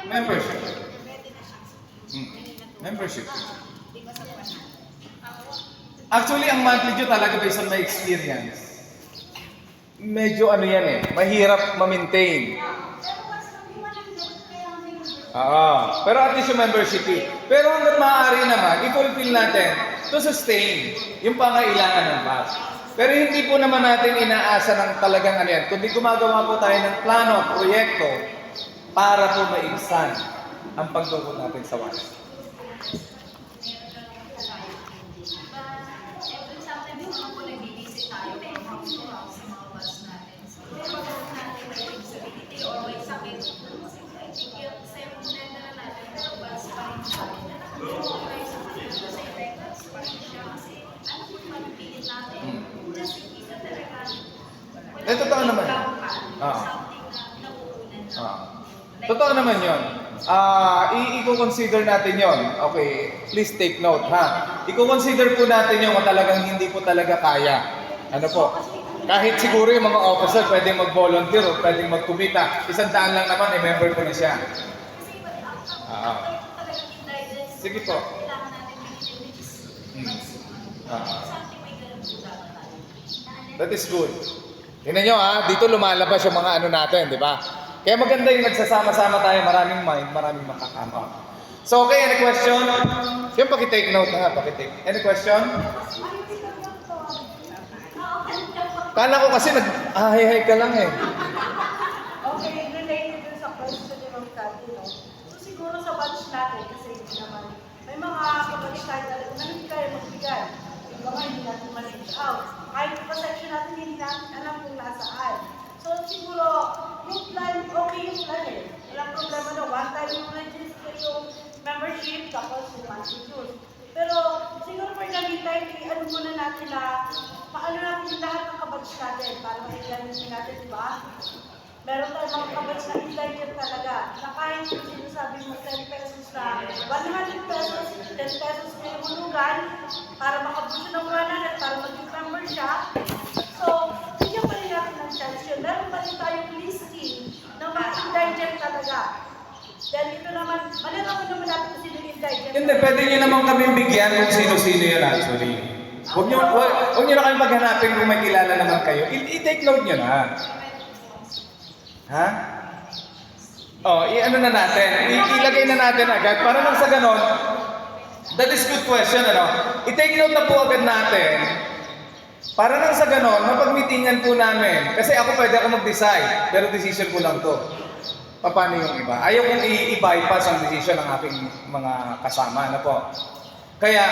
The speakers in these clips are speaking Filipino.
Membership. Membership. Actually, ang monthly due talaga based on my experience. Medyo ano yan eh, mahirap ma-maintain. Pero at least yung membership fee. Pero hanggang maaari naman, i-fulfill natin to sustain yung pangailangan ng bus. Pero hindi po naman natin inaasa ng talagang ano yan, kundi gumagawa po tayo ng plano, proyekto, para po maibsan ang pagtungkol natin sa bus. Totoo naman. Totoo naman yun. I-consider natin yon. Okay, please take note ha. I-consider po natin yung kung talagang hindi po talaga kaya. Ano po? Kahit siguro yung mga officer pwedeng mag-volunteer o pwedeng mag-kumita. 100 lang naman, member ko na siya. Sige po. That is good. Tingnan nyo ha, dito lumalabas yung mga ano natin, di ba? Kaya maganda yung nagsasama-sama tayo, maraming mind, maraming makakama. So okay, any question? Yung pakitake note na pakitake. Any question? Kala ko kasi nag-hi-hi ka lang eh. Okay, related dun sa question ni Ma'am Cathy, no? So siguro sa batch natin, kasi hindi naman, may mga kapatid tayo talaga na hindi kaya magbigay. Yung mga hindi natin ma-reach out. Kahit pa section natin, hindi natin alam kung nasaan. So siguro, yung plan, okay yung plan eh. Walang problema na one time yung register yung membership, tapos yung monthly dues. Pero siguro for the meantime, i-ano muna natin na paano natin yung lahat ng kabatch natin para ma-examine natin, di ba? Meron tayong mga kabatch na indigent talaga na kahit yung sinasabi mo 10 pesos na 100 pesos, 10 pesos na yung hulugan para makabuso ng 100 para mag-member siya. So, bigyan pa rin natin ng chance yun. Meron pa rin tayong listing ng mga indigent talaga. Dahil ito naman, malalaman naman natin kung sino yung indigent. Hindi, pwede nyo naman kami bigyan kung sino-sino yun actually. Huwag nyo na kayo maghanapin kung may kilala naman kayo. I-take note nyo na. Ha? I-ano na natin. Ilagay na natin agad. Para nang sa ganon, that is good question, ano? I-take note na po agad natin. Para nang sa ganon, mapag-meetingan po namin. Kasi ako pwede ako mag-decide, pero decision ko lang to. Paano yung iba? Ayaw kong i-bypass ang decision ng aking mga kasama, ano po? Kaya,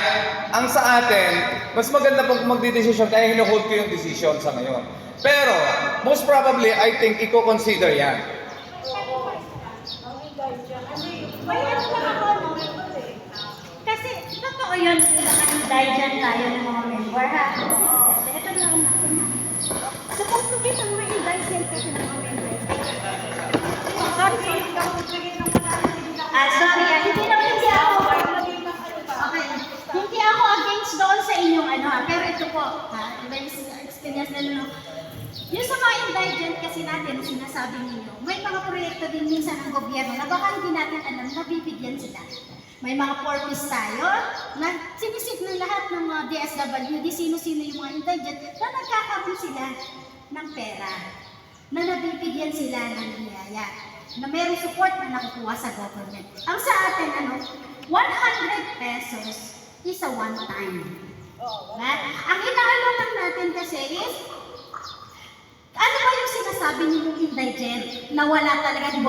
ang sa atin, mas maganda pag magdi-decision, kaya hino-hold ko yung decision sa ngayon. Pero, most probably, I think, i-consider yan. Kasi, totoo yun, indigent tayo ng mga member, ha? Ito lang natin. Suppose to get ang mga indigent kasi ng mga member. Sorry, hindi ako. Okay. Hindi ako against doon sa inyong ano ha, pero ito po, experience na no. Yung sa mga indigent kasi natin, sinasabi ninyo, may mga proyekto din minsan ng gobyerno na baka hindi natin alam na bibigyan sila. May mga purpose tayo na sinisip ng lahat ng mga DSWD, sino-sino yung mga indigent, na nagkakaroon sila ng pera, na nabibigyan sila ng niyaya, na mayroong support na nakukuha sa government. Ang sa atin, 100 pesos is a one time. Ang inaano lang natin kasi is, ano ba yung sinasabi ninyong indigent na wala talaga 100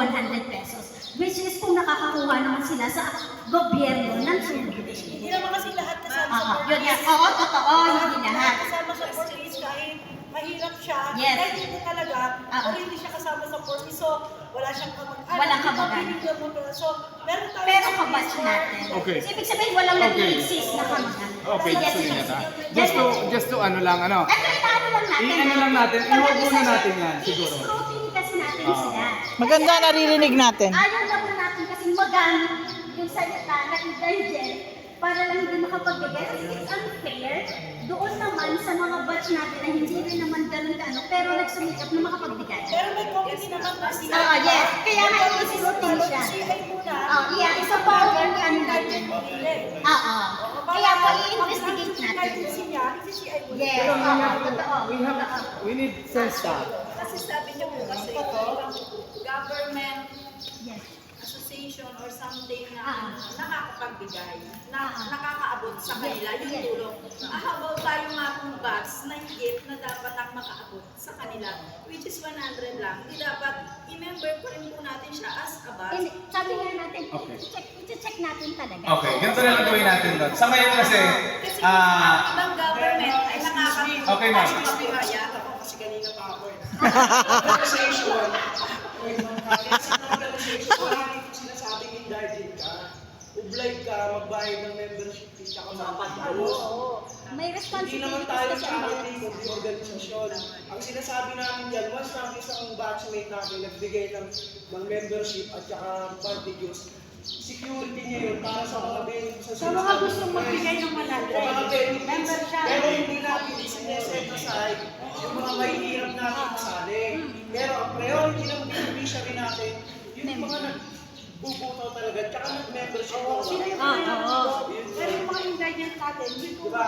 pesos? Which is kung nakakakuha naman sila sa gobyerno ng service. Hindi naman kasi lahat kasama sa Yun yan. Oo, totoo. Hindi lahat. Kasama sa purpose kahit mahirap siya. Yes. Kahit hindi talaga, o hindi siya kasama sa purpose. So, wala siyang kamag-anak. Walang kamag-anak. So, meron tayo. Pero kabatch natin. Okay. So, ibig sabihin, walang nag-exist na kamag-anak. Okay, Sige, sige na. sige. Just to ano lang, ano? Ano, inaano lang natin. I-ano lang natin, ihuwag muna natin yan, siguro. I-scrutiny kasi natin sila. Maganda naririnig natin. Ayaw naman natin kasi magamit yung salita na indigent para lang hindi makapagbigay. Kasi it's unfair doon naman sa mga batch natin na hindi rin naman ganun ano, pero nagsumikap na makapagbigay. Pero may committee naman na sila. Yes. Kaya nga i-scrutiny siya. Kasi ay i-investigate natin. Agency niya, CCI mo. Yes, totoo. We need sense Kasi sabi niyo po kasi, government Yes. association or something na nakakapagbigay, na nakakaabot sa kanila yung Yes. tulong. How about tayo mga pong bats na higit na dapat ang makaabot sa kanila, which is 100 lang. Di dapat i-member ko rin po natin siya as a bats. And sabi nga natin, Okay. i-check natin talaga. Okay, ganito na lang gawin natin doon. Sa ngayon kasi, Kasi ibang government ay nakakabigay. Okay, ma'am. Kaya ako kasi kanina pa ako. Organization, marami kong sinasabing indulgent ka. Obliged ka, magbayad ng membership fee, tsaka makapag-host. May Hindi naman responsibilities tayo kasi ang charity, bawat kundi isa. organisasyon. Ang sinasabi namin dyan, once na isang batchmate natin nagbigay ng membership at saka party dues, security niya yun para sa mga benefits. Sa mga gustong magbigay ng 100. Sa mga benefits. Member siya. Pero hindi natin sineset aside yung mga mahihirap natin kasali. Pero ang priority ng beneficiary natin, yung mga nagbubuto talaga, tsaka nag-membership ko. Sino yung Pero yung mga ingredients natin, hindi po Diba?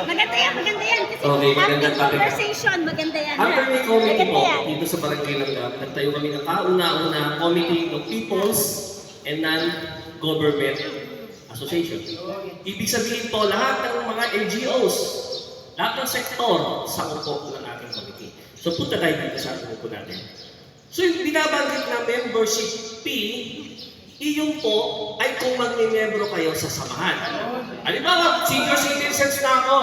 Maganda yan, maganda yan. Kasi Okay, maganda active topic. conversation, maganda yan. After may committee Maganda po, yan. dito sa Barangay Langgam, nagtayo kami ng kauna-una Committee of People's and Non-Government Association. Ibig sabihin po, lahat ng mga NGOs, lahat ng sektor, sa upo ng ating committee. So punta tayo dito sa upo natin. So yung binabanggit na membership fee, iyon po ay kung magmimembro kayo sa samahan. Halimbawa, senior citizens na ako.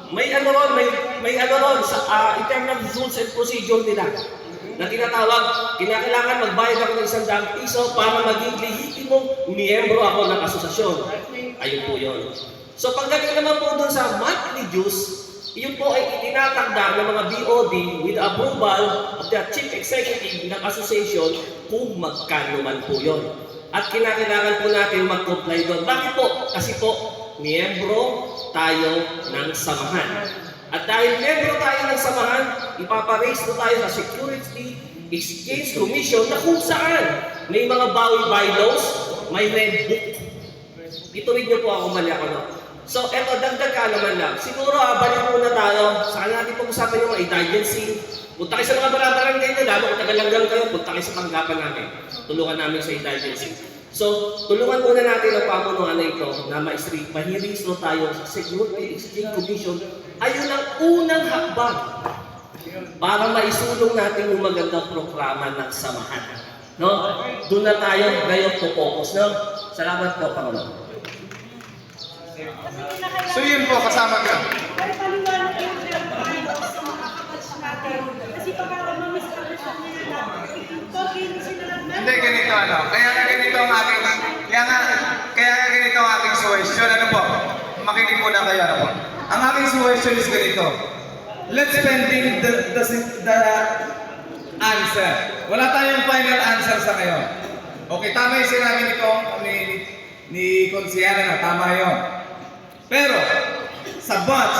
May ano ron, may ano ron sa internal rules and procedure nila na tinatawag, kinakailangan magbayad ako ng 100 piso para maging lehitimong miyembro ako ng asosasyon. Ayun po yun. So pagdating naman po doon sa monthly dues, iyon po ay itinatagda ng mga BOD with approval of the Chief Executive ng association kung magkano man po yun. At kinakailangan po natin mag-comply doon. Bakit po? Kasi po, miyembro tayo ng samahan. At dahil miyembro tayo ng samahan, ipaparaise po tayo sa Security Exchange Commission na kung saan may mga Bawi bylaws, may red book. Ituwid niyo po ako, mali ako, no? So, eto, dagdag ka naman lang. Siguro, balik muna tayo. Saan natin pag-usapan yung mga indigency. Punta kayo sa mga barangay nyo, lalo kung tagalanggang kayo, punta kayo sa tanggapan namin. Tulungan namin sa indigency. So, tulungan muna natin ang pamunuan na ito na mahiriso tayo sa Security Exchange Commission. Ayun ang unang hakbang para maisulong natin yung magandang programa ng samahan. No? Doon na tayo ngayon po-focus. No? Salamat po, Panginoon. so yun po, kasama ka. Pero paliwanag yung bylaws sa mga kapatid natin. Kasi pag ma-misunderstand nila na, ito, hindi sila nag-member. Hindi, ganito ano. Kaya ganito ang aking, kaya ganito ang aking suggestion. Ano po? Makinig muna kayo, ano po? Ang aking suggestion is ganito. Let's pending the answer. Wala tayong final answer sa ngayon. Okay, tama yung sinabi nito ni Konsyana na, tama yun. Pero, sa batch,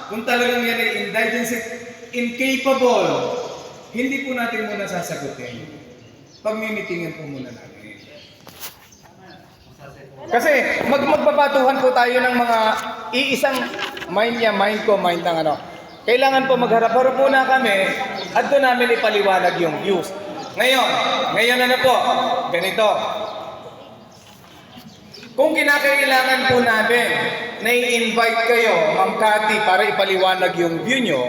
kung talagang yan ay indigency incapable, hindi po natin muna sasagutin. Pagmimitingan po muna natin. Kasi magpapatuhan po tayo ng mga iisang mind niya, mind ko, mind ng ano. Kailangan po magharap-harap muna kami at doon namin ipaliwanag yung views. Ngayon ano po, ganito. Kung kinakailangan po namin na i-invite kayo, Ma'am Cathy, para ipaliwanag yung view nyo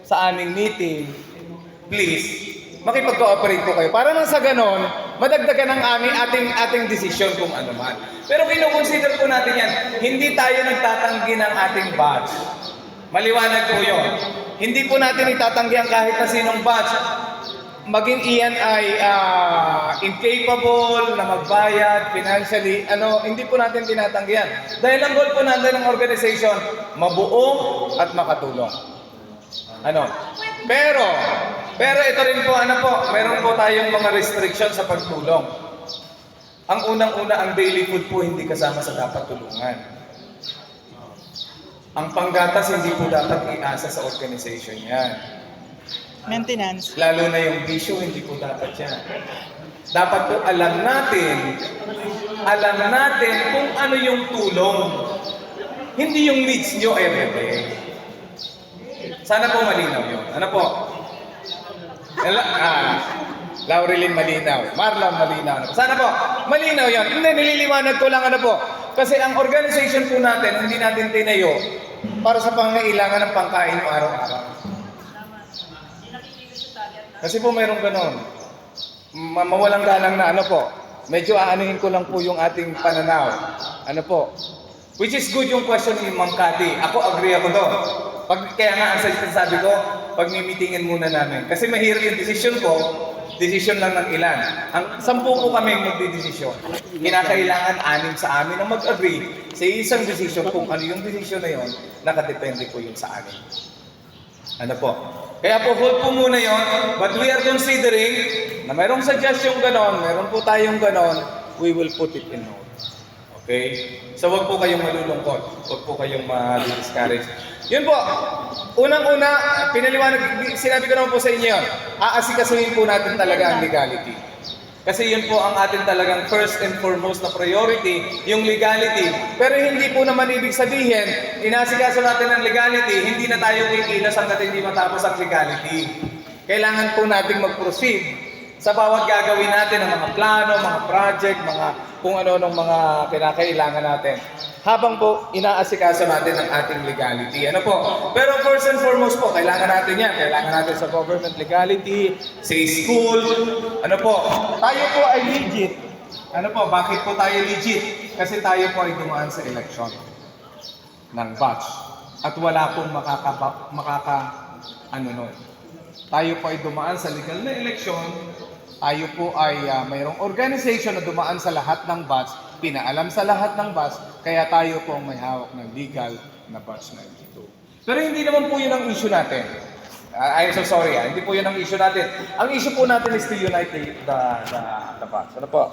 sa aming meeting, please, makipag-cooperate po kayo. Para nang sa ganon, madagdagan ang ating desisyon kung ano man. Pero kinukonsider po natin yan, hindi tayo nagtatanggi ng ating batch. Maliwanag po yun. Hindi po natin itatanggi ang kahit na sinong batch. Maging iyan ay incapable na magbayad financially, hindi po natin tinatanggihan. Dahil ang goal po natin ng organization, mabuo at makatulong. Pero ito rin po, meron po tayong mga restriction sa pagtulong. Ang unang-una, ang daily food po hindi kasama sa dapat tulungan. Ang panggatas hindi po dapat iasa sa organization yan. Maintenance. Lalo na yung bisyo, hindi po dapat yan. Dapat po alam natin kung ano yung tulong. Hindi yung needs nyo everyday. Sana po malinaw yun. Ano po? Laurelyn malinaw. Marlon malinaw. Sana po, malinaw yun. Hindi, nililiwanag ko lang ano po. Kasi ang organization po natin, hindi natin tinayo para sa pangailangan ng pangkain yung araw-araw. Kasi po mayroong ganon. Mawalang galang na ano po. Medyo aanuhin ko lang po yung ating pananaw. Ano po? Which is good yung question ni Ma'am Cathy. Ako, agree ako doon. Kaya nga, ang sabi ko, pag meetingin muna namin. Kasi mahirap yung decision ko, decision lang ng ilan. 10 po kami magdidesisyon. Kinakailangan 6 sa amin ang mag-agree sa isang decision kung ano yung decision na yon, nakadepende po yun sa amin. Ano po? Kaya po, hold po muna yon, but we are considering na mayroong suggestion ganon, meron po tayong ganon, we will put it in note. Okay? So, wag po kayong malulungkot. Wag po kayong ma-discourage. Yun po, unang-una, pinaliwanag, sinabi ko naman po sa inyo yun, aasikasuhin po natin talaga ang legality. Kasi yun po ang atin talagang first and foremost na priority, yung legality. Pero hindi po naman ibig sabihin, inasikaso natin ang legality, hindi na tayo kikilos hanggat hindi matapos ang legality. Kailangan po nating mag-proceed sa bawat gagawin natin ng mga plano, mga project, mga kung ano-anong mga kinakailangan natin. Habang po inaasikaso natin ang ating legality. Ano po? Pero first and foremost po, kailangan natin yan. Kailangan natin sa government legality, sa school. Ano po? Tayo po ay legit. Ano po? Bakit po tayo legit? Kasi tayo po ay dumaan sa election ng batch. At wala pong tayo po ay dumaan sa legal na eleksyon. Tayo po ay mayroong organization na dumaan sa lahat ng batch, pinaalam sa lahat ng batch, kaya tayo po ang may hawak ng legal na batch 92. Pero hindi naman po yun ang issue natin. I'm so sorry, hindi po yun ang issue natin. Ang issue po natin is to unite the batch. Ano po?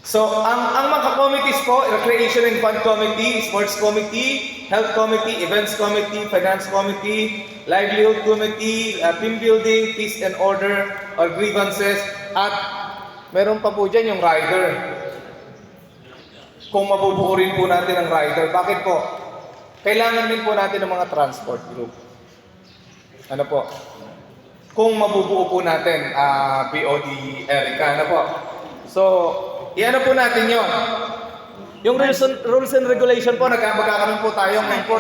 So, ang mga committees po, Recreation and Fund Committee, Sports Committee, Health Committee, Events Committee, Finance Committee, Livelihood Committee, Team Building, Peace and Order, or Grievances, at meron pa po dyan yung rider. Kung mabubuo rin po natin ang rider, bakit po? Kailangan din po natin ng mga transport group. Ano po? Kung mabubuo po natin, BOD Erica, ano po? So, iano po natin yon. Yung rules and regulation po, magkakaroon po tayo ngayon po,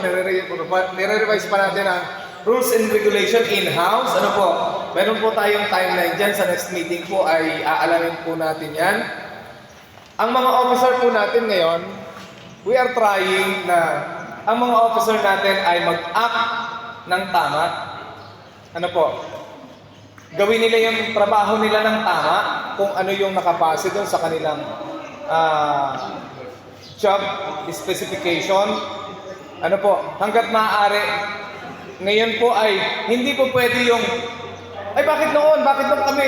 nire-revise pa natin ang rules and regulation in-house. Ano po? Meron po tayong timeline dyan. Sa next meeting po ay aalamin po natin yan. Ang mga officer po natin ngayon, we are trying na ang mga officer natin ay mag-act ng tama. Ano po? Gawin nila yung trabaho nila ng tama kung ano yung nakapase doon sa kanilang job specification. Ano po, hanggat maaari, ngayon po ay hindi po pwede yung, ay bakit noon kami,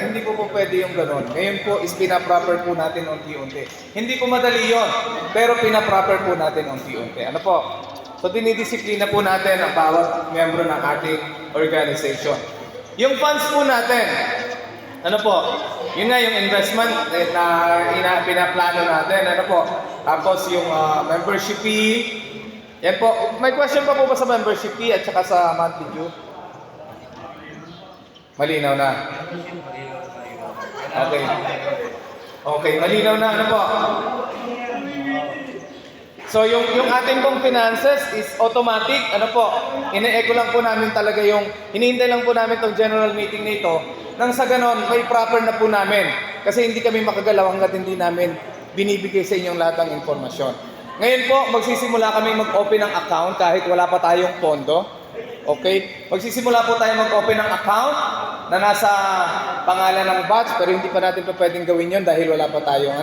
hindi po pwede yung gano'n. Ngayon po is pinaproper po natin unti-unti. Hindi po madali yon, pero pinaproper po natin unti-unti. Ano po? So dinidisiplina po natin ang bawat membro ng ating organization. Yung funds po natin, ano po, yun nga yung investment na pinaplano natin, ano po, tapos yung membership fee, yan po, may question pa po ba sa membership fee at saka sa monthly due? Malinaw na? Okay. Okay, malinaw na, ano po? So yung ating pong finances is automatic, ano po, ine-echo lang po namin talaga yung, hinihintay lang po namin itong general meeting nito, nang sa ganon, may proper na po namin. Kasi hindi kami makagalaw hanggat hindi namin binibigay sa inyong lahat ng informasyon. Ngayon po, magsisimula kami mag-open ng account kahit wala pa tayong pondo. Okay? Magsisimula po tayo mag-open ng account na nasa pangalan ng batch, pero hindi pa natin pa pwedeng gawin yun dahil wala pa tayong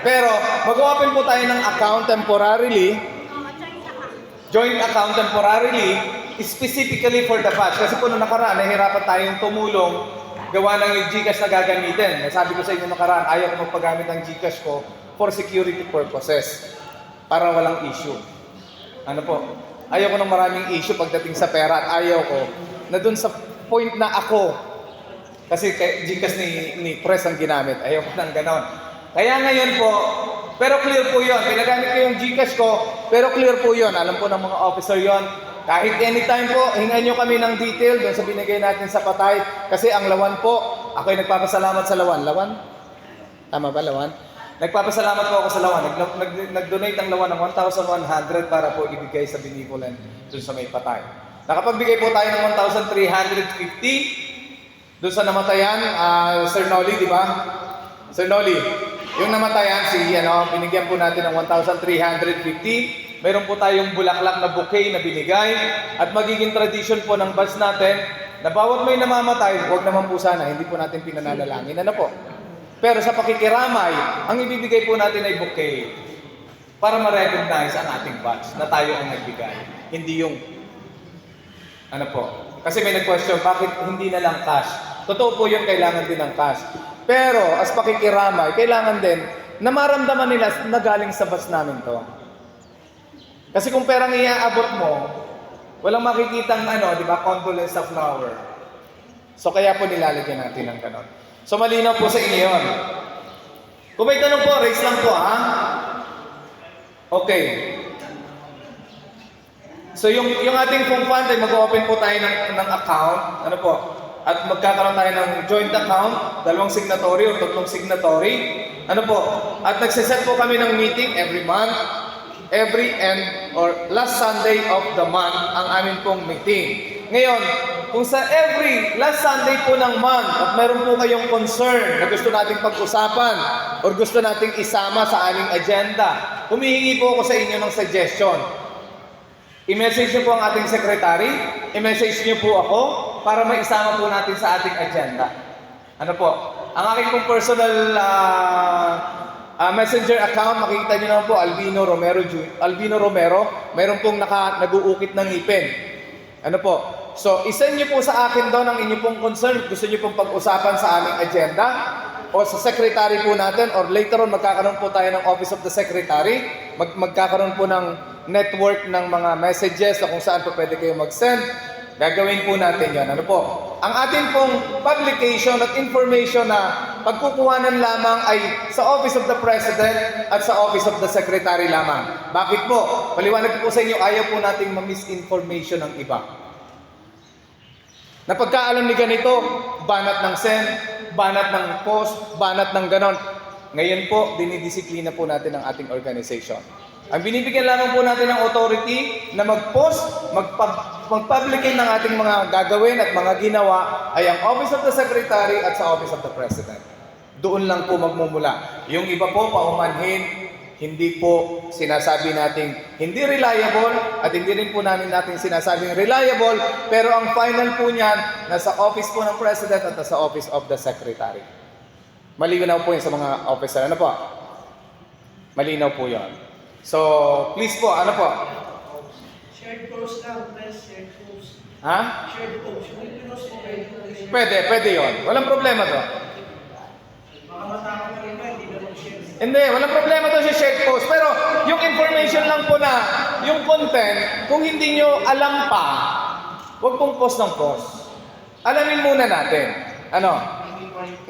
Pero, mag-open po tayo ng account temporarily, joint account temporarily, specifically for the batch. Kasi po nung nakaraan, nahihirapan tayong tumulong gawa ng yung Gcash na gagamitin. Sabi ko sa inyo nakaraan, ayaw ko magpagamit ng Gcash ko for security purposes. Para walang issue. Ano po? Ayaw ko ng maraming issue pagdating sa pera at ayaw ko na dun sa point na ako Kasi Gcash ni Press ang ginamit. Ayaw ko ng ganon. Kaya ngayon po, pero clear po yun. Pinagamit ko yung Gcash ko, pero clear po yun. Alam po ng mga officer yon. Kahit anytime po, hingan nyo kami ng detail doon sa binigay natin sa patay. Kasi ang Lawan po, ako'y nagpapasalamat sa Lawan. Lawan? Tama ba, Lawan? Nagpapasalamat po ako sa Lawan. Nag-donate ang Lawan ng 1,100 para po ibigay sa benevolent doon sa may patay. Nakapagbigay po tayo ng 1,350 doon sa namatayan, Sir Noli, di ba? Sir Noli, yung namatayan, binigyan po natin ng 1,350. Mayroon po tayong bulaklak na bouquet na binigay. At magiging tradition po ng batch natin na bawat may namamatay, huwag naman po sana, hindi po natin pinananalangin. Ano po? Pero sa pakikiramay, ang ibibigay po natin ay bouquet para ma-recognize ang ating batch na tayo ang nagbigay. Hindi yung, kasi may nag-question, bakit hindi na lang cash? Totoo po yun, kailangan din ng cash. Pero, as pakikiramay, kailangan din na maramdaman nila na galing sa batch namin to. Kasi kung perang iaabot mo, walang makikitang di ba, condolence sa flower. So kaya po nilalagyan natin ng ganon. So malinaw po sa inyo yun. Kung may tanong po, raise lang po ha. Okay. So yung ating Fung Fund ay mag-open po tayo ng account. At magkakaroon tayo ng joint account, 2 signatory o 3 signatory. At nagsiset po kami ng meeting every month. Every end or last Sunday of the month ang amin pong meeting. Ngayon, kung sa every last Sunday po ng month at meron po kayong concern na gusto nating pag-usapan or gusto nating isama sa aming agenda, humihingi po ako sa inyo ng suggestion. I-message niyo po ang ating secretary, i-message niyo po ako para maisama po natin sa ating agenda. Ang aking pong personal messenger account, makikita nyo naman po, Albino Romero, meron pong nag-uukit ng ngipin. So, isend nyo po sa akin doon ang inyo pong concern, gusto nyo pong pag-usapan sa aming agenda, o sa secretary po natin, or later on, magkakaroon po tayo ng Office of the Secretary, magkakaroon po ng network ng mga messages na kung saan po pwede kayo mag-send. Gagawin po natin yan. Ang ating pong publication at information na pagkukuhanan lamang ay sa Office of the President at sa Office of the Secretary lamang. Bakit po? Paliwanag po sa inyo, ayaw po nating ma-misinformation ng iba. Na pagkaalam ni ganito, banat ng send, banat ng post, banat ng ganon. Ngayon po, dinidisiplina po natin ang ating organization. Ang binibigyan lamang po natin ng authority na mag-post, mag-publicate ng ating mga gagawin at mga ginawa ay ang Office of the Secretary at sa Office of the President. Doon lang po magmumula. Yung iba po, paumanhin, hindi po sinasabi natin hindi reliable at hindi rin po natin sinasabing reliable, pero ang final po niyan nasa Office po ng President at nasa Office of the Secretary. Malinaw po yun sa mga officer. Malinaw po yun. So, please po, Shared post lang, press, shared post. Ha? Shared post. Yung pinost mo kayo. Pwede yun. Walang problema to. Baka matakot ka rin ba, hindi na mag-share. Hindi, walang problema to sa shared post. Pero yung information lang po na, yung content, kung hindi nyo alam pa, huwag pong post ng post. Alamin muna natin.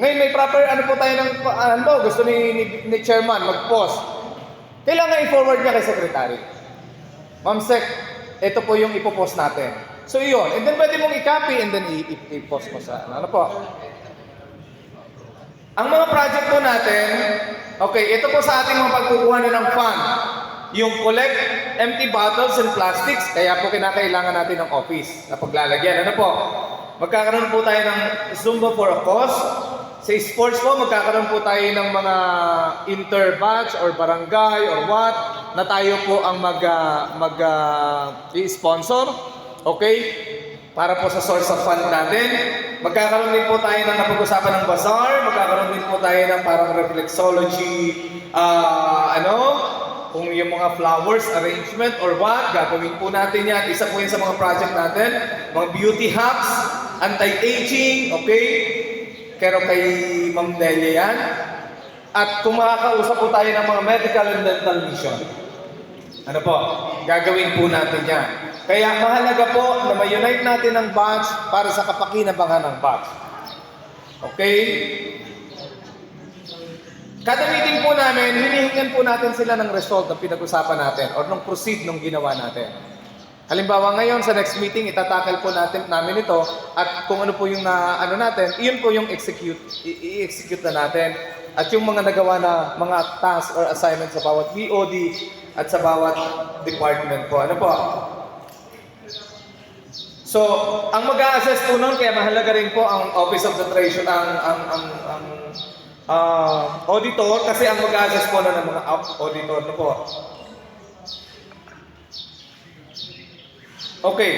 Ngayon may proper, po tayo ng, gusto ni Chairman mag-post. Kailangan i-forward niya kay Secretary. Ma'am Sec, ito po yung ipopost natin. So yun, and then pwede mong i-copy and then i-post mo sa Ang mga project po natin, ito po sa ating mga pagkukuha ng fund. Yung collect empty bottles and plastics, kaya po kinakailangan natin ng office na paglalagyan. Magkakaroon po tayo ng Zumba for a cause. Sa sports po, magkakaroon po tayo ng mga inter-batch or barangay or what na tayo po ang i-sponsor. Para po sa source of fund natin. Magkakaroon din po tayo ng napag-usapan ng bazaar. Magkakaroon din po tayo ng parang reflexology, kung yung mga flowers arrangement or what, gagawin po natin yan. Isa po yun sa mga project natin. Mga beauty hacks, anti-aging, Pero kay Ma'am Delia yan. At kung makakausap po tayo ng mga medical and dental mission, gagawin po natin yan. Kaya mahalaga po na ma-unite natin ang batch para sa kapakinabangan ng batch. Okay? Kada meeting po namin, hinihingan po natin sila ng result ng pinag-usapan natin or ng proceed ng ginawa natin. Halimbawa ngayon sa next meeting, itatakal po namin ito at kung ano po yung ano natin, iyon po yung i-execute na natin. At yung mga nagawa na mga tasks or assignments sa bawat BOD at sa bawat department po. Ano po? So, ang mag-a-assess po nun, kaya mahalaga rin po ang Office of the Treasurer, ang auditor, kasi ang mag-a-assess po ng mga auditor na po. Okay.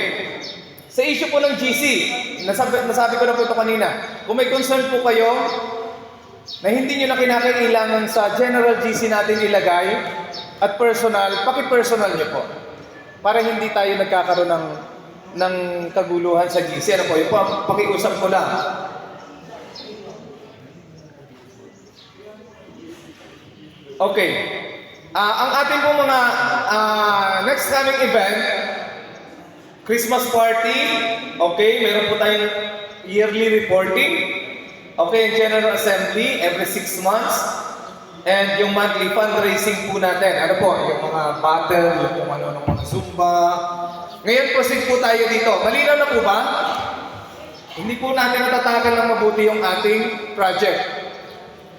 Sa issue po ng GC, nasabi ko na po ito kanina, kung may concern po kayo na hindi nyo na kinakailangan sa general GC natin ilagay at personal, paki-personal nyo po. Para hindi tayo nagkakaroon ng kaguluhan sa GC. Ano po, yung pakiusap ko lang. Okay. Ang ating po mga next coming event, Christmas party, okay, meron po tayong yearly reporting, okay, General Assembly every 6 months, and yung monthly fundraising po natin, ano po, yung mga battle, yung ano, ng mga Zumba. Ngayon, proceed po tayo dito. Malinaw na po ba? Hindi po natin natatagal ng mabuti yung ating project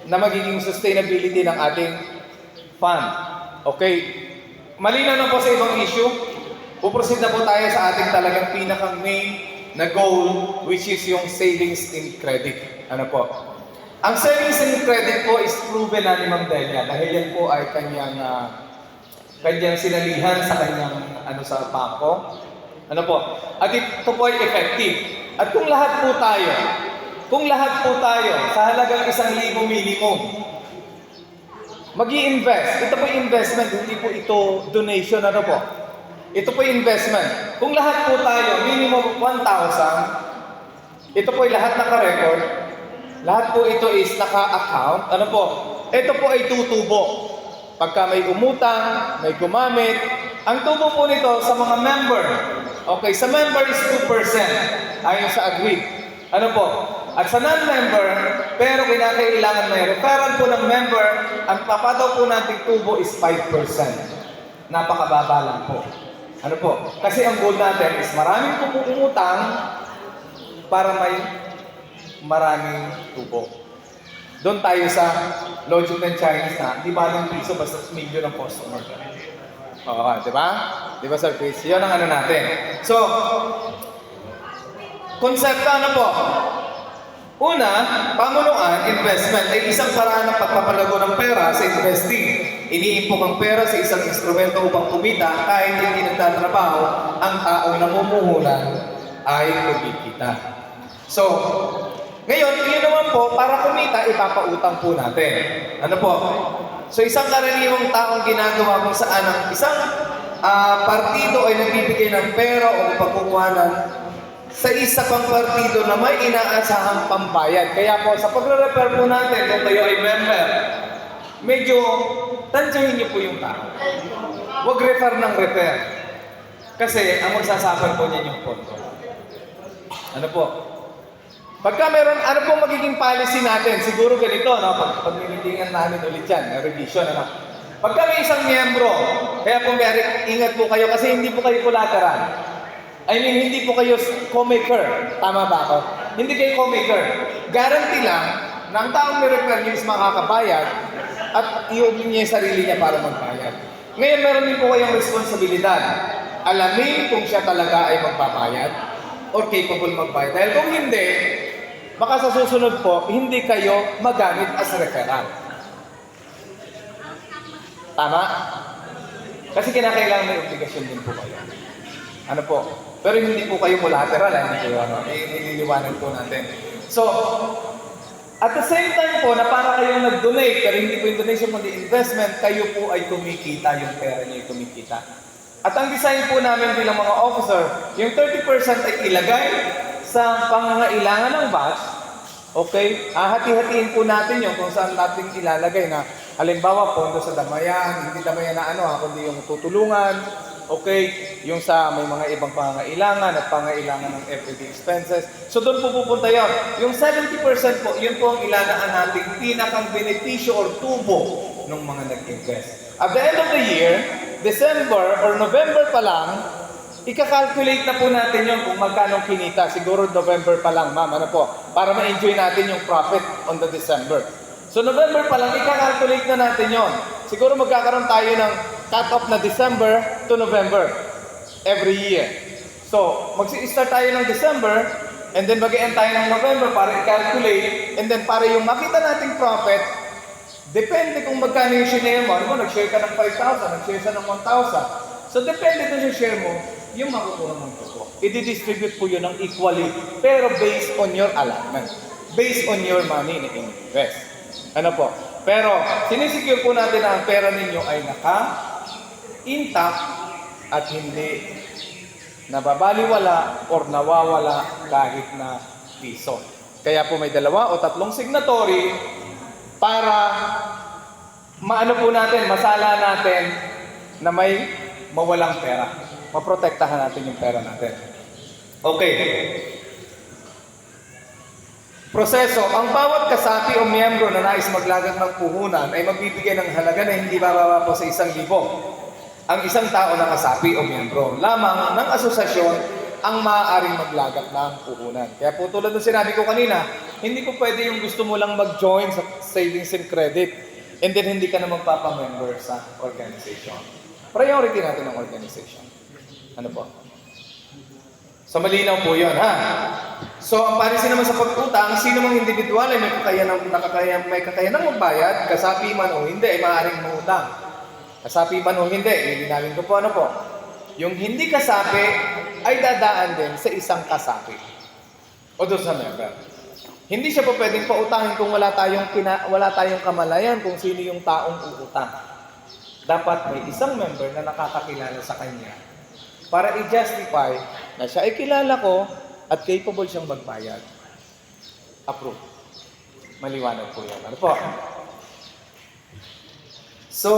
na magiging sustainability ng ating fund. Okay? Malinaw na po sa ibang issue. Puproceed na po tayo sa ating talagang pinakang main na goal, which is yung savings in credit. Ano po? Ang savings in credit po is proven na ni Ma'am Delia dahil yan po ay kanyang sinalihan sa kanyang sa bangko. Ano po? At ito po ay effective. At kung lahat po tayo sa halagang 1,000 minimum, mag-i-invest. Ito po yung investment, hindi po ito donation. Ano po? Ito po yung investment. Kung lahat po tayo, minimum 1,000, ito po ay lahat naka-record. Lahat po ito is naka-account. Ano po? Ito po ay tutubo. Pagka may umutang, may gumamit, ang tubo po nito sa mga member. Okay, sa member is 2%. Ayon sa agreed. Ano po? At sa non-member, pero kinakailangan may referral po ng member, ang papadaw po nating tubo is 5%. Napakababa lang po. Ano po? Kasi ang goal natin is maraming umutang para may maraming tubo. Doon tayo sa logic ng Chinese na di ba ng piso basta milyon ng customer. Oo, di ba? Di ba Sir Chris? Yun ang natin. So, konsepto ano po? Una, pamunuan, investment ay isang paraan ng pagpapalago ng pera sa investing. Iniimpok ang pera sa isang instrumento upang kumita kahit hindi nagtatrabaho, ang taong namumuhunan ay kumikita. So, ngayon, yun naman po, para kumita, ipapautang po natin. Ano po? So, isang karaniwang taong ginagawa kung saan ang isang partido ay nagbibigay ng pera o pagkukuhanan sa isa pang partido na may inaasahang pambayad. Kaya po, sa pagre-refer po natin, kung kayo ay member, medyo tansyahin niyo po yung tao. Huwag refer ng refer. Kasi ang magsasuffer po niya yung pondo. Ano po? Pagka meron, ano po magiging policy natin? Siguro ganito, no? Pag-meetingan namin ulit yan, revision, ano? Pagka may isang miyembro, kaya po ingat po kayo kasi hindi po kayo collateral. I mean, hindi po kayo co-maker. Tama ba ako? Hindi kayo co-maker. Guarantee lang na ang taong may-refer niyo is makakabayad at i-oblig niya yung sarili niya para magbayad. Ngayon, meron din po kayong responsibilidad. Alamin kung siya talaga ay magbabayad or capable magbayad. Dahil kung hindi, baka sa susunod po, hindi kayo magamit as referral. Tama? Kasi kinakailangan may obligasyon din po kayo. Ano po? Pero hindi po kayo collateral, hindi po nililiwanag po natin. So, at the same time po, na para kayong nag-donate, pero hindi po yung donation kundi investment, kayo po ay kumikita, yung pera niyo ay kumikita. At ang design po namin bilang mga officer, yung 30% ay ilagay sa pangangailangan ng batch. Okay? Hati-hatiin po natin yung kung saan natin ilalagay na halimbawa, pondo sa damayan, hindi damayan na kundi yung tutulungan. Okay? Yung sa may mga ibang pangailangan at pangailangan ng everyday expenses. So doon po pupunta yun. Yung 70% po, yun po ang ilalaan nating pinakang benepisyo or tubo ng mga nag-invest. At the end of the year, December or November pa lang, ika-calculate na po natin yun kung magkano kinita. Siguro November pa lang, ma'am, ano po, para ma-enjoy natin yung profit on the December. So November pa lang, ika-calculate na natin yon. Siguro magkakaroon tayo ng cut-off na December to November every year. So, mag-start tayo ng December, and then mag-end tayo ng November para i-calculate, and then para yung makita nating profit, depende kung magkano yung share mo. Ano mo, nag-share ka ng 5,000, nag-share ka ng 1,000. So, depende kung yung share mo, yung makukuha mong tubo. I-distribute po yun ng equally, pero based on your allotment. Based on your money na invest. Ano po? Pero, sinisecure po natin na ang pera ninyo ay naka-intact at hindi nababaliwala or nawawala kahit na piso. Kaya po may 2 o 3 signatory para maano po natin, masala natin na may mawalang pera. Maprotektahan natin yung pera natin. Okay. Proseso. Ang bawat kasapi o miyembro na nais maglagak ng puhunan ay magbibigay ng halaga na hindi bababa po sa 1,000. Ang isang tao na kasapi o miyembro lamang ng asosasyon ang maaaring maglagak ng puhunan. Kaya po tulad ng sinabi ko kanina, hindi po pwede yung gusto mo lang mag-join sa savings and credit and then hindi ka na magpapamember sa organization. Priority natin ang organization. Ano po? So malinaw po yun, ha? So ang policy naman sa pag-utang, sino mang individual ay may kakayanang magbayad, kasapi man o hindi ay maaaring mangutang. Kasapi man o hindi, lilinawin ko po ano po. Yung hindi kasapi ay dadaan din sa isang kasapi. O doon sa member. Hindi siya po pwedeng pautangin kung wala tayong kamalayan kung sino yung taong uutang. Dapat may isang member na nakakakilala sa kanya para i-justify na siya ay kilala ko at capable siyang magbayad. Approve. Maliwanag po yan. Ano po? So,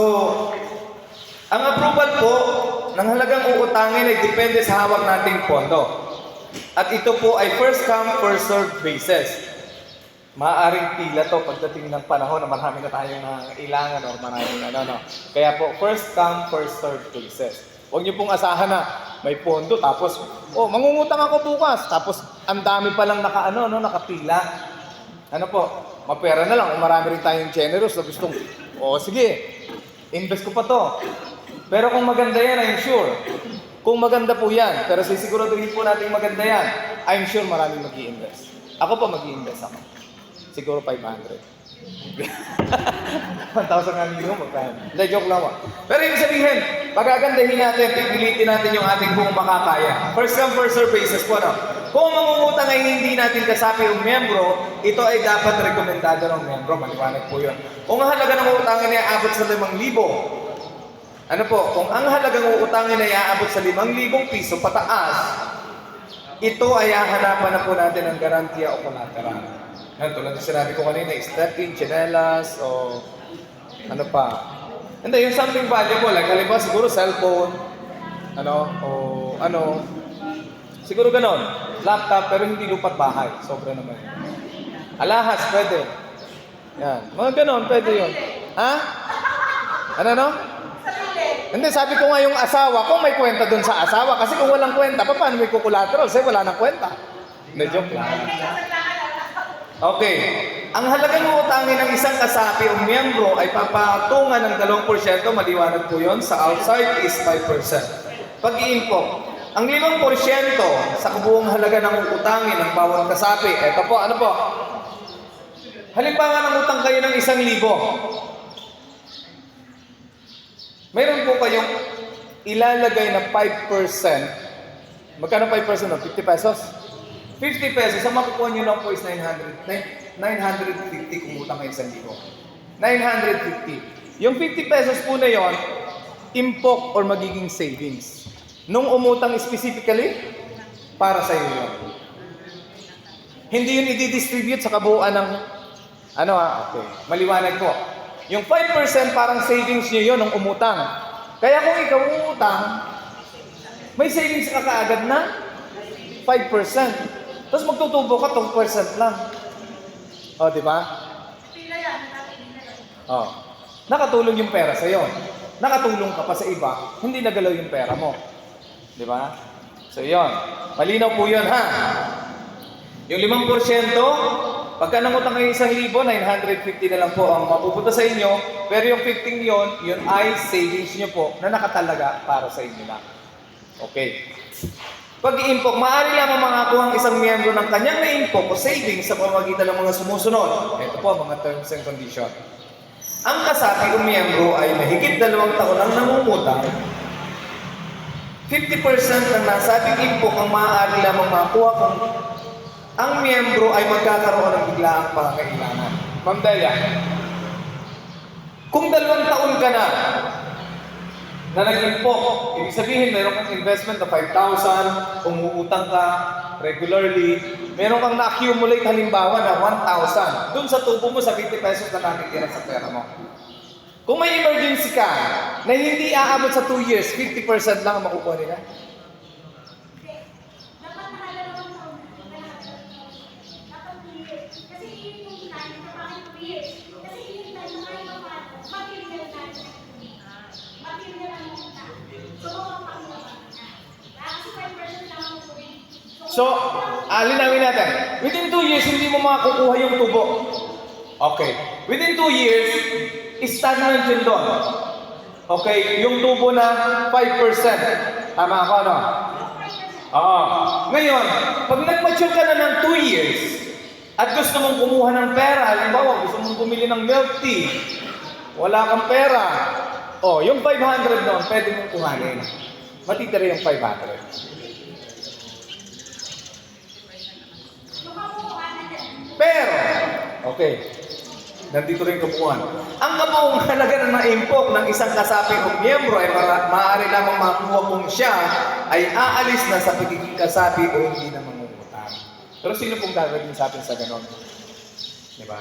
ang approval po ng halagang uutangin ay depende sa hawak nating pondo. At ito po ay first come, first served basis. Maaaring pila to pagdating ng panahon na marami na tayong nangailangan o maraming ano. Kaya po, first come, first served basis. Huwag niyo pong asahan na may pondo tapos, mangungutang ako bukas. Tapos, ang dami palang nakapila. Ano po, mapera na lang. Kung marami rin tayong generous na gustong, sige, invest ko pa to. Pero kung maganda yan, I'm sure. Kung maganda po yan, pero sisiguraduhin po natin maganda yan, I'm sure maraming mag-i-invest. Ako pa mag-i-invest ako. Siguro 500. 1,000 nga minimum, magkano? Hindi, joke lang mo. Pero yung sabihin, pagagandahin natin, pipilitin natin yung ating buong makakaya. First come, first serve basis po, no? Kung mangungutang ay hindi natin kasapi yung miyembro, ito ay dapat rekomendado ng miyembro. Maliwanag po yun. Kung ang halaga ng utangin ay aabot sa 5,000, ano po, kung ang halagang uutangin ay aabot sa 5,000 piso pataas, ito ay hahanapan na po natin ng garantiya o collateral. Tulad na sinabi ko kanina, step-in, chinelas, o ano pa. Hindi, yung something valuable, like halimbawa siguro cellphone, siguro ganon, laptop, pero hindi lupat bahay, sobra naman. Alahas, pwede. Yan, mga ganon, pwede yun. Ha? Ano? Hindi, sabi ko nga yung asawa, kung may kwenta dun sa asawa, kasi kung walang kwenta, paano may kukulateral? Kasi wala nang kwenta. Hindi, joke lang. Okay. Ang halagang utangin ng isang kasapi o miyembro ay papatungan ng 2%, maliwanag po yun, sa outside is 5%. Pag-i-impok, ang 5% sa kabuong halaga ng utangin ng bawat kasapi, eto po, ano po? Halimbawa ng utang kayo ng 1,000. Mayroon po kayong ilalagay na 5%. Magkano 5%? 50 pesos? 50 pesos, ang makukuha nyo lang po is 950 kung utang kayo 1,000. 950. Yung 50 pesos po na yon, impok or magiging savings. Nung umutang specifically, para sa iyo yun. Hindi yun i-distribute sa kabuuan ng, okay, maliwanag po. Yung 5% parang savings nyo yun nung umutang. Kaya kung ikaw umutang, may savings ka kaagad na 5%. Tapos magtutubo ka 2% lang. O, di ba? Pila yan, nakapila yan. Oh. Nakatulong yung pera sa'yo. Nakatulong ka pa sa iba, hindi nagalaw yung pera mo. Di ba? So, yun. Malinaw po yun, ha? Yung 5%, pagka nangutang kayo 1,000, 950 na lang po ang mapupunta sa inyo. Pero yung 15 yun ay savings nyo po na nakatalaga para sa inyo lang. Okay. Pag i-impok, maaari lamang makakuha ang isang miyembro ng kanyang na-impok o savings sa pamamagitan ng mga sumusunod. Ito po, mga terms and conditions. Ang kasapi o miyembro ay mahigit 2 taon ang nangungutang. 50% ng nasabing impok ang maaari lamang makakuha kung ang miyembro ay magkakaroon ng biglaang pangangailangan. Ma'am Delia, kung 2 taon ka na nag-impok, ibig sabihin meron kang investment na 5,000, umuutang ka regularly, meron kang na-accumulate halimbawa na 1,000, dun sa tubo mo sa 50 pesos na nakikira sa pera mo. Kung may emergency ka na hindi aabot sa 2 years, 50% lang ang makukuha nila. Dapat nakalawang taon. Dapat 2 years. Kasi yun yung time na bakit 2 years. Kasi yun yung time na kayo material na. Material ang muna. So, mapapakinawa na. Kasi 5% lang ang tuwing. So, linawin natin. Within 2 years, hindi mo makukuha yung tubo. Okay. Within 2 years, stagnant yun doon. Okay, yung tubo na 5%. Tama ako, no? Oo. Ngayon, pag nag-mature ka na ng 2 years, at gusto mong kumuha ng pera, halimbawa, gusto mong bumili ng milk tea, wala kang pera, yung 500 doon, pwede mong kuhanin. Matitira yung 500. Pero, okay, nandito rin kabuuan. Ang kabuuang halaga ng na-impok ng isang kasapi o miyembro ay maaari lamang makuha kung siya ay aalis na sa pagiging kasapi o hindi na mangungutang. Pero sino pong gagawin sa atin sa ganon? Diba?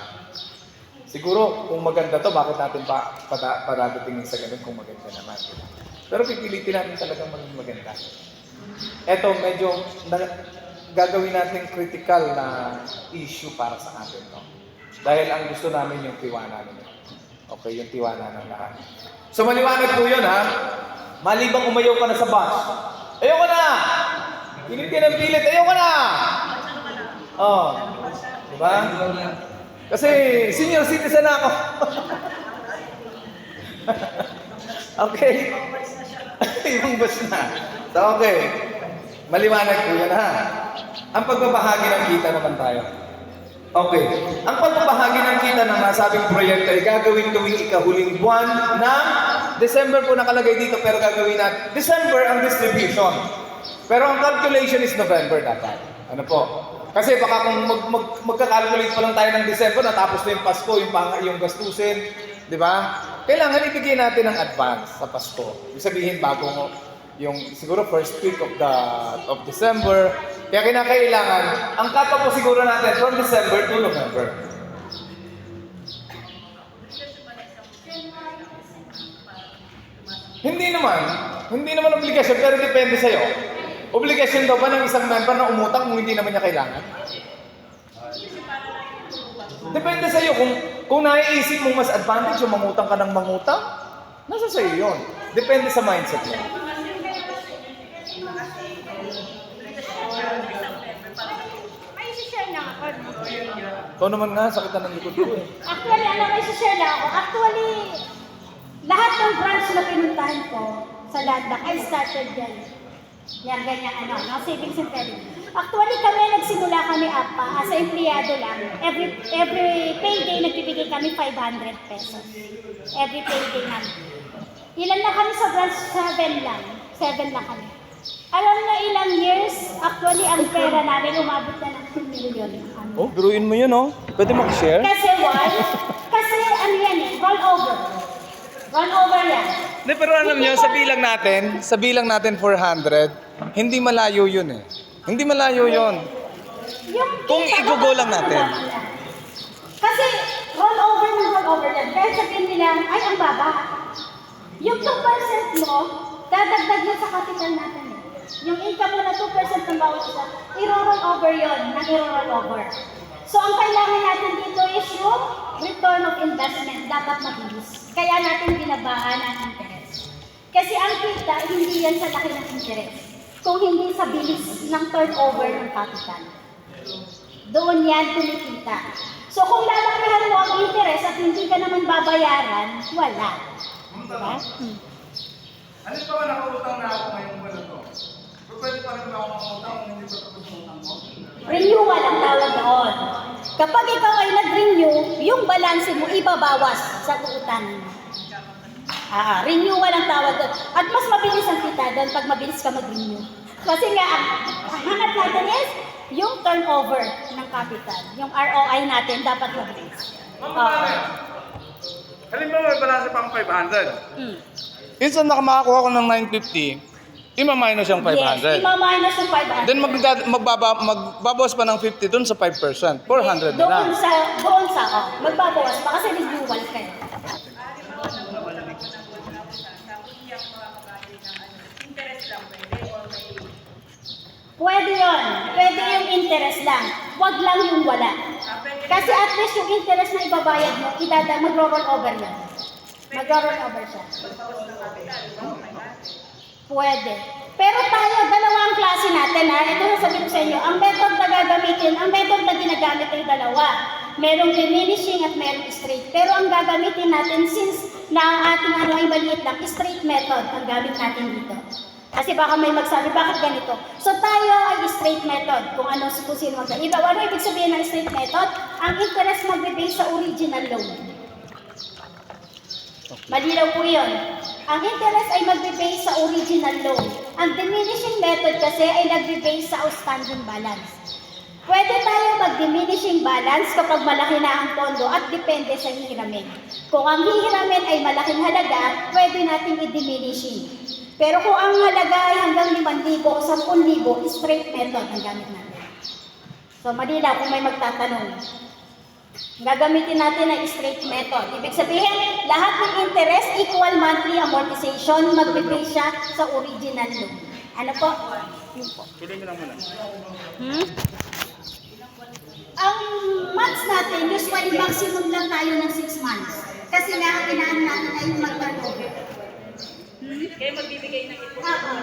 Siguro, kung maganda to, bakit natin paradatingin sa ganon kung maganda naman? Diba? Pero pipilitin natin talagang maging maganda. Eto, medyo gagawin natin critical na issue para sa atin. No? Dahil ang gusto namin yung tiwala ninyo. Okay, yung tiwala ng lahat. So maliwanag po yun, ha? Malibang umayaw ka na sa bus. Ayoko na! Pilit ka ng pilit, ayoko na! Diba? Kasi senior citizen na ako. Okay? Yung bus na. So okay. Maliwanag po yun, ha? Ang pagbabahagi ng kita naman tayo. Okay. Ang pagbabahagi ng kita ng nasabing proyekto ay gagawin tuwing ikahuling buwan ng December po nakalagay dito, pero gagawin natin December ang distribution. Pero ang calculation is November dapat. Ano po? Kasi baka kung magka-calculate pa lang tayo ng December, natapos na yung Pasko, yung gastusin, di ba? Kailangan ibigay natin ng advance sa Pasko. Ibig sabihin bago mo yung siguro first week of December. Kaya kinakailangan, ang kapa po siguro natin from December to November. Hindi naman obligasyon, pero depende sa'yo. Obligasyon daw ba ng isang member na umutang kung hindi naman niya kailangan? Depende sa'yo. Kung naiisip mong mas advantage yung mangutang ka ng mangutang, nasa sa'yo yun. Depende sa mindset mo. May isi-share na ako. Ikaw naman nga, sakit na ng likod ko eh. Actually, may isi-share na ako. Actually, lahat ng branch na pinuntahan ko sa Landak, I started yan. Yan, ganyan, savings and credit. Actually, nagsimula kami as a empleyado lang. Every payday, nagbibigay kami 500 pesos. Every payday namin. Ilan na kami sa branch? 7 lang. 7 lang kami. Alam na ilang years, actually, ang pera namin umabot na ng 2 million. Oh, biruin mo yun, oh. Pwede mag-share? Kasi why? Kasi yan roll over. Roll over yan. Hindi, pero alam nyo, sa bilang natin 400, hindi malayo yun eh. Hindi malayo yun. Kung i-go lang natin. Kasi roll over yan. Kaya sabihin nila, ay, ang baba. Yung 2% mo, dadagdag mo sa capital natin eh. Yung income mo na 2% ng bawat isa, i-roll over yun, i-roll over. So ang kailangan natin dito is yung return of investment, dapat mabilis. Kaya natin binabaan ang interest. Kasi ang kita, hindi yan sa laki ng interest. Kung hindi sa bilis ng turnover ng capital. Doon yan kumikita. So kung lalakihan mo ang interest at hindi ka naman babayaran, wala. Diba? Halimbawa, nakautang na ako ngayong buwan na to. Pero pwede pa rin ako makutang kung hindi ko tapos yung utang mo. Renewal ang tawag doon. Kapag ikaw ay nag-renew, yung balanse mo ibabawas sa uutangan mo. Renewal ang tawag doon. At mas mabilis ang kita doon pag mabilis ka mag-renew. Kasi nga, ang hanap natin is yung turnover ng capital. Yung ROI natin dapat mabilis. Halimbawa, may balanse pang 500. Insan na makakuha ko ng 950, ima-minus yung 500. Yes, ima-minus yung 500. Then magbabawas pa ng 50 dun sa 5%. 400 na lang. Doon sa, magbabawas pa kasi renewal kayo. Pwede yun. Pwede yung interest lang. Huwag lang yung wala. Kasi at least yung interest na ibabayad mo, mag-roll over yan. Mag-roll over siya. Pwede. Pero tayo, dalawang klase natin ha. Ito na sabihin ko sa inyo, ang method na gagamitin, ang method na ginagamit ay dalawa. Merong diminishing at merong straight. Pero ang gagamitin natin, since na ang ating ano ay maliit lang, straight method ang gamit natin dito. Kasi baka may magsabi, bakit ganito? So tayo ay straight method, kung ano kung sino mag-iba. Ano ibig sabihin ng straight method? Ang interest magbe-base sa original loan. Malinaw po yun. Ang interest ay magbe-base sa original loan. Ang diminishing method kasi ay nagbe-base sa outstanding balance. Pwede tayo mag-diminishing balance kapag malaki na ang pondo at depende sa hihiramin. Kung ang hihiramin ay malaking halaga, pwede natin i-diminishing. Pero kung ang halaga ay hanggang 5,000 o 10,000, straight method ang gamit natin. So malinaw kung may magtatanong. Gagamitin natin ang straight method. Ibig sabihin, lahat ng interest equal monthly amortization, magbe-base siya sa original loan. Ano po? Yun po. Tuloy mo lang muna. Ang months natin, usually maximum lang tayo ng 6 months. Kasi nga, ang inaan natin ay mag-turnover. Kaya magbibigay ng ipon.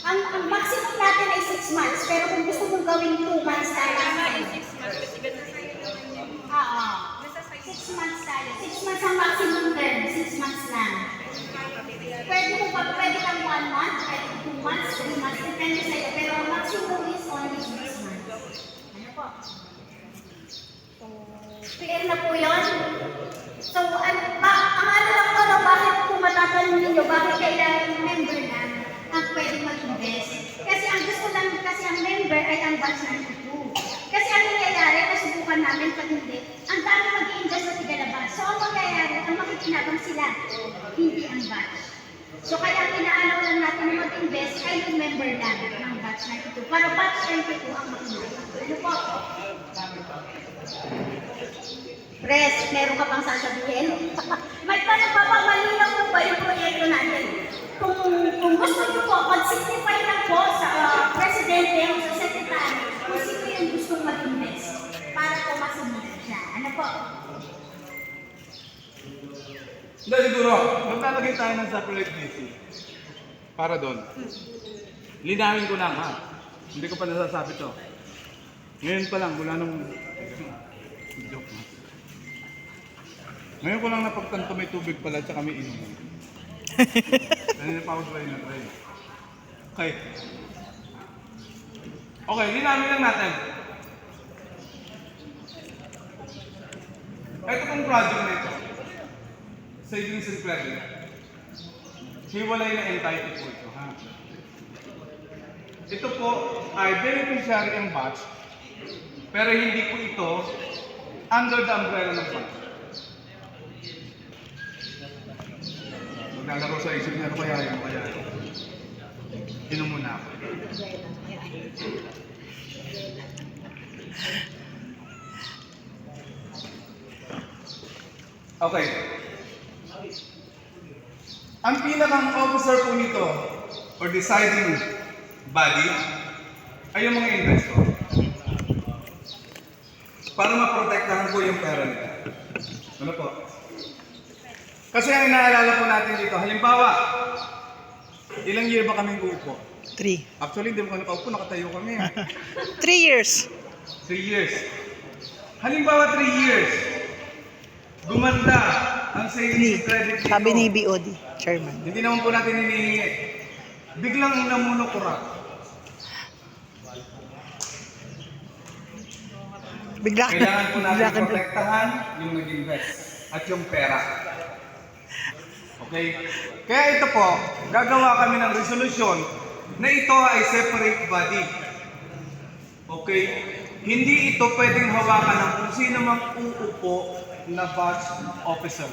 Ang maximum natin ay 6 months, pero kung gusto mong gawing 2 months tayo. Tama yung 6 months kasi ganun sa iyo. 6 months tayo. 6 months ang maximum term, 6 months lang. Pwede kang 1 month, pwede 2 months, 3 months, depende sa'yo. Pero ang maximum is only 6 months. Ano po? So, clear na po yun? So, ang ano lang ko, bakit kung matatanong ninyo, bakit kailangan yung member na ang pwede mag-invest? Kasi ang gusto lang, kasi ang member ay ang batch na ito. Kasi ang nangyayari, nasubukan namin pag hindi, ang dami mag-i-invest sa tigalabas. So, ang mangyayari, ang makikinabang sila, hindi ang batch. So, kaya ang inaalaw lang natin na mag-invest ay yung member lang ng batch na ito. Para batch na ito ang makinabang. Ano po? Pres, meron ka pang sasabihin? May panagpapamalinaw po ba yung proyekto natin? Kung gusto nyo po, mag-signify lang po sa presidente o sa secretary kung sino yung gustong mag-invest para po masunod siya. Ano po? Hindi, siguro, maglalagay tayo ng separate DC. Para doon. Linawin ko lang ha. Hindi ko pa nasasabi to. Ngayon pa lang, mula nung... Joke na. Ngayon ko lang napagtanto may tubig pala at may inuman. Kanina pa ako try na try. Okay. Okay, linawin lang natin. Ito pong project na ito. Savings and credit. Hiwalay na entity po ito, ha? Ito po ay beneficiary ang batch, pero hindi po ito under the umbrella ng batch. Maglalaro sa isip niya, ano kaya yun, kaya yun. Inom muna ako. Okay. Ang pinakang officer po nito, or deciding body ay yung mga investor. Para maprotektahan po yung pera nila. Ano po? Kasi ang inaalala po natin dito, halimbawa, ilang year ba kaming uupo? 3. Actually, hindi mo kami nakaupo, nakatayo kami. 3 years. 3 years. Halimbawa, 3 years. Gumanda ang savings credit dito. Sabi ni BOD, chairman. Hindi naman po natin hinihingi. Biglang namunokura. Bigla Kailangan po natin bigla ka- protektahan yung nag-invest at yung pera. Okay? Kaya ito po, gagawa kami ng resolution na ito ay separate body. Okay? Hindi ito pwedeng hawakan ng kung sino mang uupo na batch officer.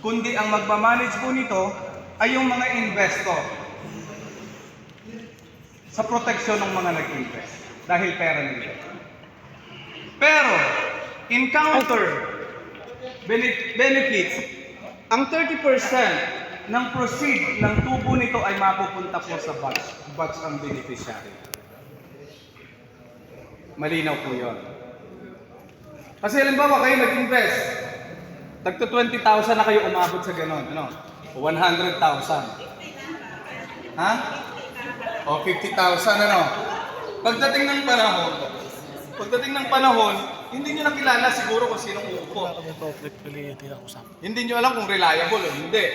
Kundi ang magmamanage po nito ay yung mga investor sa proteksyon ng mga nag-invest dahil pera nila. Pero, in counter benefits, ang 30% ng proceed ng tubo nito ay mapupunta po sa batch. Batch ang beneficiary. Malinaw po yun. Kasi halimbawa kayo nag-invest, tagto 20,000 na kayo umabot sa ganon, ano? 100,000. Ha? O 50,000 ano? Pagdating ng panahon, hindi nyo nakilala siguro kung sinong uupo. Hindi nyo alam kung reliable o hindi.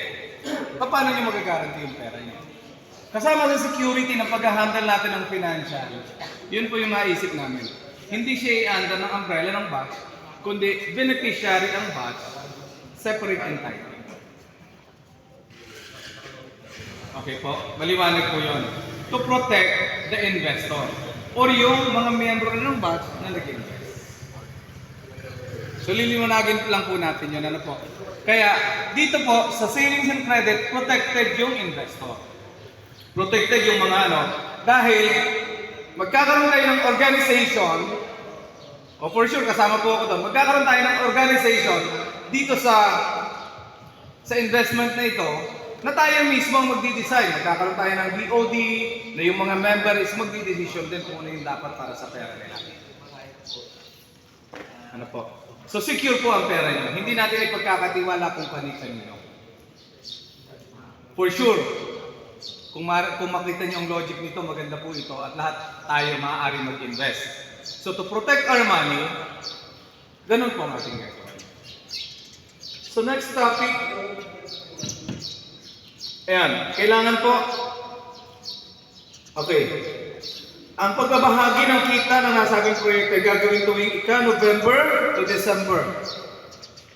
Paano nyo magagaranti yung pera nyo? Kasama sa security ng pag-handle natin ng financial, yun po yung naisip namin. Hindi siya i-under ng umbrella ng batch, kundi beneficiary ang batch, separate and title. Okay po, maliwanag po yun. To protect the investor or yung mga miyembro ng batch na nag-invest. So liliwanagin lang po natin yun. Ano po? Kaya dito po sa savings and credit, protected yung investor. Protected yung mga ano. Dahil magkakaroon tayo ng organization, o for sure kasama po ako doon, magkakaroon tayo ng organization dito sa investment na ito, na tayo mismo ang magdi-decide. Magkakaroon tayo ng BOD, na yung mga member is magdi-decision din kung ano yung dapat para sa pera nila. Ano po? So secure po ang pera nyo. Hindi natin ipagkakatiwala kung kanino. For sure, kung makita nyo ang logic nito, maganda po ito at lahat tayo maaari mag-invest. So to protect our money, ganun po ang ating gagawin. So next topic, ayan, kailangan po, okay, ang pagbabahagi ng kita ng nasabing proyekto ay gagawin tuwing November to December.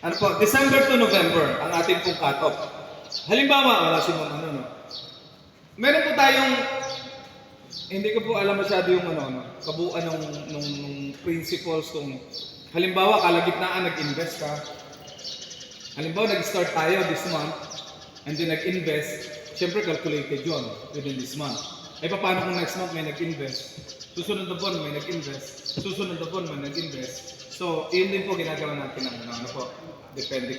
Ano po? December to November ang ating pong cut-off. Halimbawa, wala si Ma'am no? Meron po tayong, hindi ko po alam masyado yung kabuuan ng principles kung halimbawa kalagitnaan nag-invest ka. Halimbawa nag-start tayo this month and then nag-invest, syempre calculated yun within this month. Ay paano kung next month may nag-invest, susunod na buwan may nag-invest, susunod na buwan may nag-invest. So, yun din po ginagawa natin ng ano po. Depende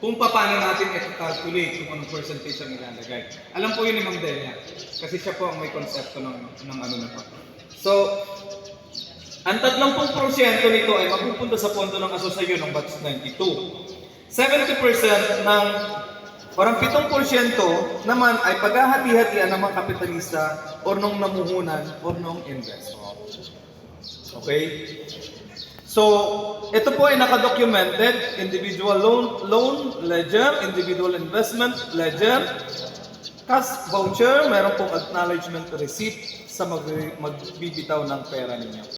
kung paano natin i-calculate kung anong percentage ang ilalagay. Alam po yun ni Ma'am Delia, kasi siya po ang may konsepto ng ano na po. So, ang 30% nito ay mapupunta sa pondo ng asosasyon ng batch 92. 70% ng parang 7% naman ay paghahati-hatian ng mga kapitalista or nung namuhunan or nung investor. Okay? So, ito po ay nakadocumented, individual loan ledger, individual investment ledger, cash voucher, meron pong acknowledgement receipt sa magbibitaw ng pera ninyo.